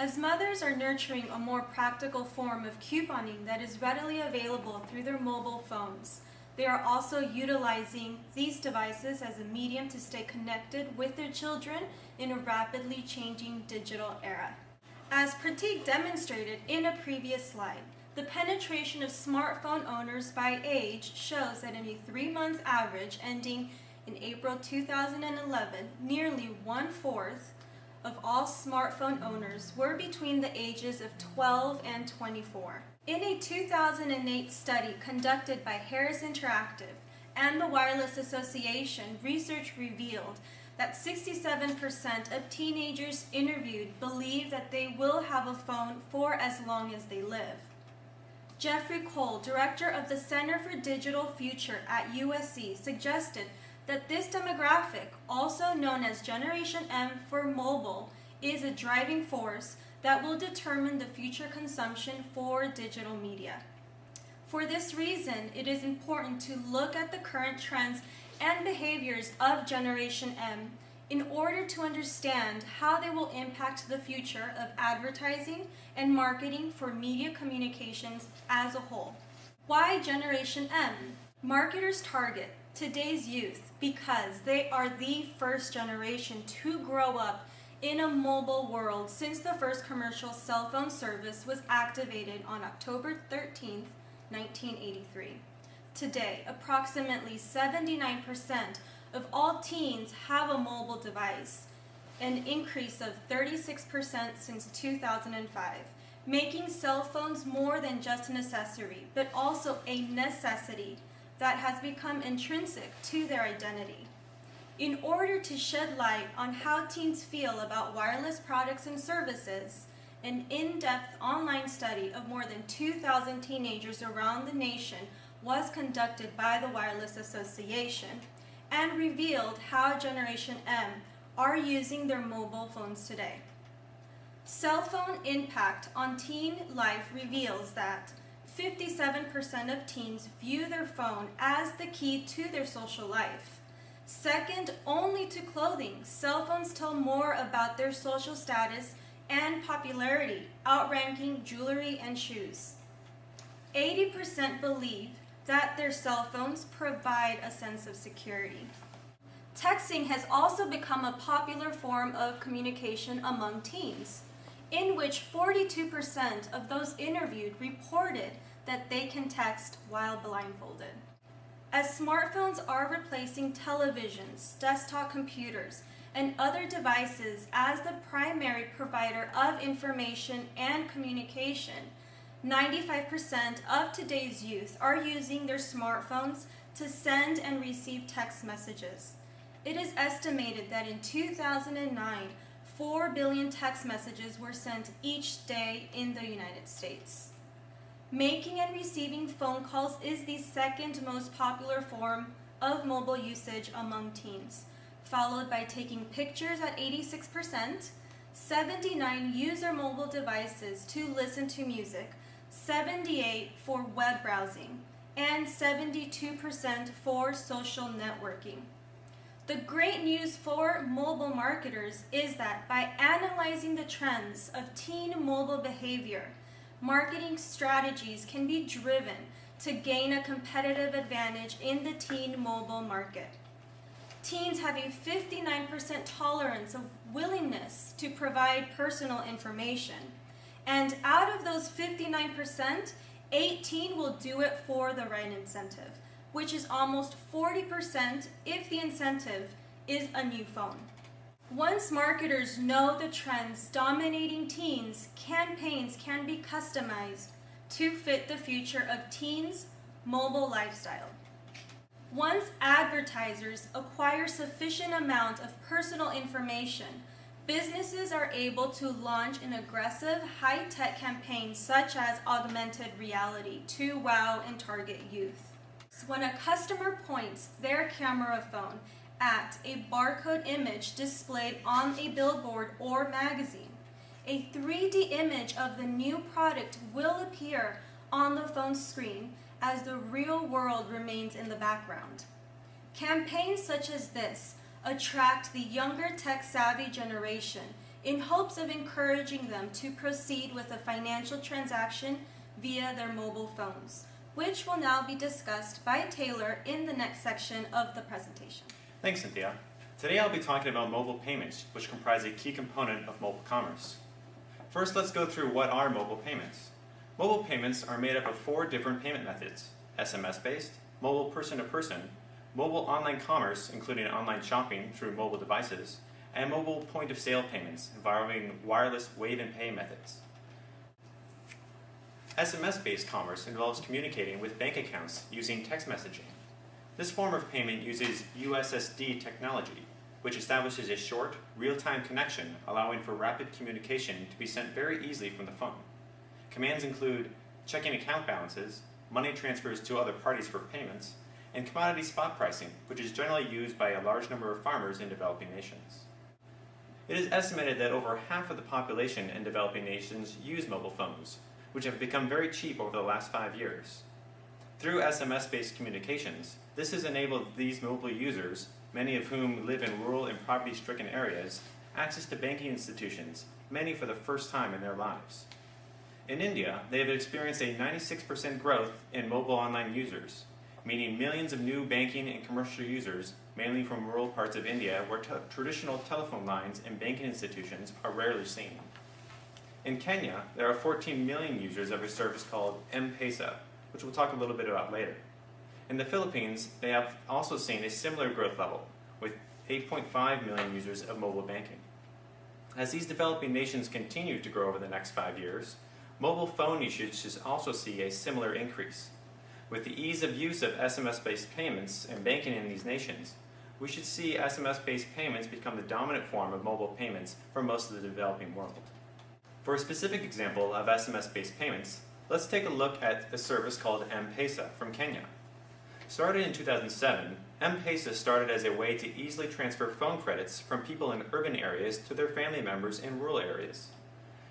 As mothers are nurturing a more practical form of couponing that is readily available through their mobile phones, they are also utilizing these devices as a medium to stay connected with their children in a rapidly changing digital era. As Pratik demonstrated in a previous slide, the penetration of smartphone owners by age shows that in a 3-month average ending in April 2011, nearly 1/4 of all smartphone owners were between the ages of 12 and 24. In a 2008 study conducted by Harris Interactive and the Wireless Association, research revealed that 67% of teenagers interviewed believe that they will have a phone for as long as they live. Jeffrey Cole, director of the Center for Digital Future at USC, suggested that this demographic, also known as Generation M for mobile, is a driving force that will determine the future consumption for digital media. For this reason, it is important to look at the current trends and behaviors of Generation M in order to understand how they will impact the future of advertising and marketing for media communications as a whole. Why Generation M? Marketers target today's youth because they are the first generation to grow up in a mobile world since the first commercial cell phone service was activated on October 13, 1983. Today, approximately 79% of all teens have a mobile device, an increase of 36% since 2005, making cell phones more than just an accessory, but also a necessity that has become intrinsic to their identity. In order to shed light on how teens feel about wireless products and services, an in-depth online study of more than 2,000 teenagers around the nation was conducted by the Wireless Association and revealed how Generation M are using their mobile phones today. Cell phone impact on teen life reveals that 57% of teens view their phone as the key to their social life. Second only to clothing, cell phones tell more about their social status and popularity, outranking jewelry and shoes. 80% believe that their cell phones provide a sense of security. Texting has also become a popular form of communication among teens, in which 42% of those interviewed reported that they can text while blindfolded. As smartphones are replacing televisions, desktop computers, and other devices as the primary provider of information and communication, 95% of today's youth are using their smartphones to send and receive text messages. It is estimated that in 2009, 4 billion text messages were sent each day in the United States. Making and receiving phone calls is the second most popular form of mobile usage among teens, followed by taking pictures at 86%, 79 use their mobile devices to listen to music, 78 for web browsing, and 72% for social networking. The great news for mobile marketers is that by analyzing the trends of teen mobile behavior, marketing strategies can be driven to gain a competitive advantage in the teen mobile market. Teens have a 59% tolerance of willingness to provide personal information, and out of those 59%, 18 will do it for the right incentive, which is almost 40% if the incentive is a new phone. Once marketers know the trends dominating teens, campaigns can be customized to fit the future of teens' mobile lifestyle. Once advertisers acquire sufficient amount of personal information, businesses are able to launch an aggressive, high-tech campaign such as augmented reality to wow and target youth. When a customer points their camera phone at a barcode image displayed on a billboard or magazine, a 3D image of the new product will appear on the phone screen as the real world remains in the background. Campaigns such as this attract the younger tech-savvy generation in hopes of encouraging them to proceed with a financial transaction via their mobile phones, which will now be discussed by Taylor in the next section of the presentation. Thanks, Cynthia. Today I'll be talking about mobile payments, which comprise a key component of mobile commerce. First, let's go through what are mobile payments. Mobile payments are made up of 4 different payment methods: SMS-based, mobile person-to-person, mobile online commerce, including online shopping through mobile devices, and mobile point-of-sale payments involving wireless wave and pay methods. SMS-based commerce involves communicating with bank accounts using text messaging. This form of payment uses USSD technology, which establishes a short, real-time connection allowing for rapid communication to be sent very easily from the phone. Commands include checking account balances, money transfers to other parties for payments, and commodity spot pricing, which is generally used by a large number of farmers in developing nations. It is estimated that over half of the population in developing nations use mobile phones, which have become very cheap over the last 5 years. Through SMS-based communications, this has enabled these mobile users, many of whom live in rural and poverty-stricken areas, access to banking institutions, many for the first time in their lives. In India, they have experienced a 96% growth in mobile online users, meaning millions of new banking and commercial users, mainly from rural parts of India where traditional telephone lines and banking institutions are rarely seen. In Kenya, there are 14 million users of a service called M-Pesa, which we'll talk a little bit about later. In the Philippines, they have also seen a similar growth level, with 8.5 million users of mobile banking. As these developing nations continue to grow over the next 5 years, mobile phone usage should also see a similar increase. With the ease of use of SMS-based payments and banking in these nations, we should see SMS-based payments become the dominant form of mobile payments for most of the developing world. For a specific example of SMS-based payments, let's take a look at a service called M-Pesa from Kenya. Started in 2007, M-Pesa started as a way to easily transfer phone credits from people in urban areas to their family members in rural areas.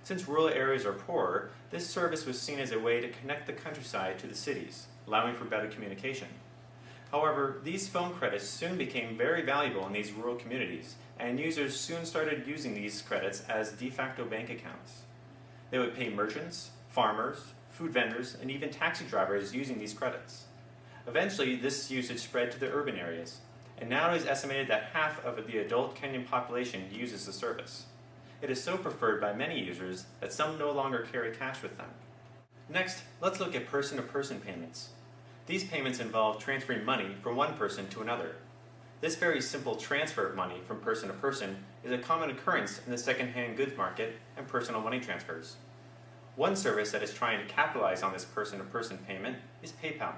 Since rural areas are poorer, this service was seen as a way to connect the countryside to the cities, allowing for better communication. However, these phone credits soon became very valuable in these rural communities, and users soon started using these credits as de facto bank accounts. They would pay merchants, farmers, food vendors, and even taxi drivers using these credits. Eventually, this usage spread to the urban areas, and now it is estimated that half of the adult Kenyan population uses the service. It is so preferred by many users that some no longer carry cash with them. Next, let's look at person-to-person payments. These payments involve transferring money from one person to another. This very simple transfer of money from person to person is a common occurrence in the second-hand goods market and personal money transfers. One service that is trying to capitalize on this person-to-person payment is PayPal.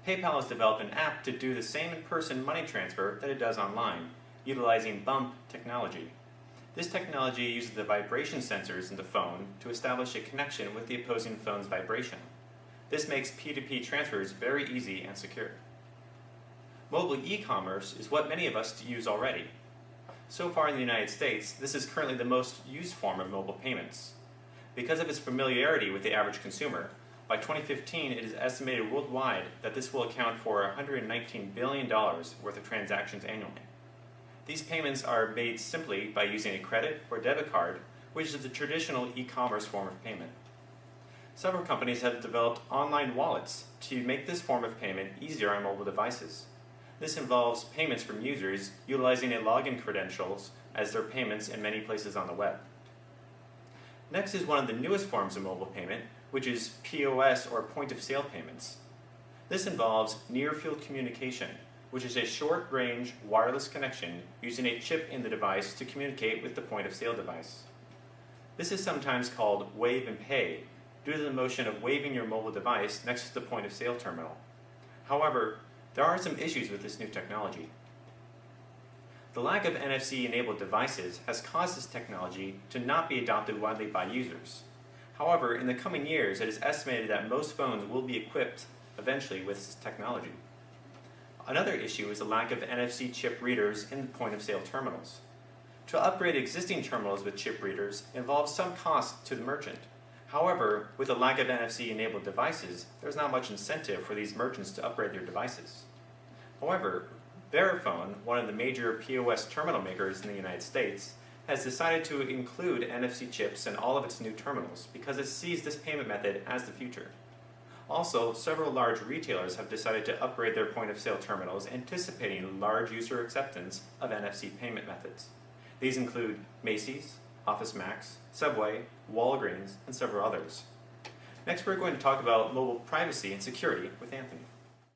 PayPal has developed an app to do the same in-person money transfer that it does online, utilizing bump technology. This technology uses the vibration sensors in the phone to establish a connection with the opposing phone's vibration. This makes P2P transfers very easy and secure. Mobile e-commerce is what many of us use already. So far in the United States, this is currently the most used form of mobile payments. Because of its familiarity with the average consumer, by 2015 it is estimated worldwide that this will account for $119 billion worth of transactions annually. These payments are made simply by using a credit or debit card, which is the traditional e-commerce form of payment. Several companies have developed online wallets to make this form of payment easier on mobile devices. This involves payments from users utilizing a login credentials as their payments in many places on the web. Next is one of the newest forms of mobile payment, which is POS or point-of-sale payments. This involves near-field communication, which is a short-range wireless connection using a chip in the device to communicate with the point-of-sale device. This is sometimes called wave and pay due to the motion of waving your mobile device next to the point-of-sale terminal. However, there are some issues with this new technology. The lack of NFC-enabled devices has caused this technology to not be adopted widely by users. However, in the coming years, it is estimated that most phones will be equipped eventually with this technology. Another issue is the lack of NFC chip readers in point-of-sale terminals. To upgrade existing terminals with chip readers involves some cost to the merchant. However, with the lack of NFC-enabled devices, there's not much incentive for these merchants to upgrade their devices. However, Verifone, one of the major POS terminal makers in the United States, has decided to include NFC chips in all of its new terminals because it sees this payment method as the future. Also, several large retailers have decided to upgrade their point-of-sale terminals anticipating large user acceptance of NFC payment methods. These include Macy's, Office Max, Subway, Walgreens, and several others. Next, we're going to talk about mobile privacy and security with Anthony.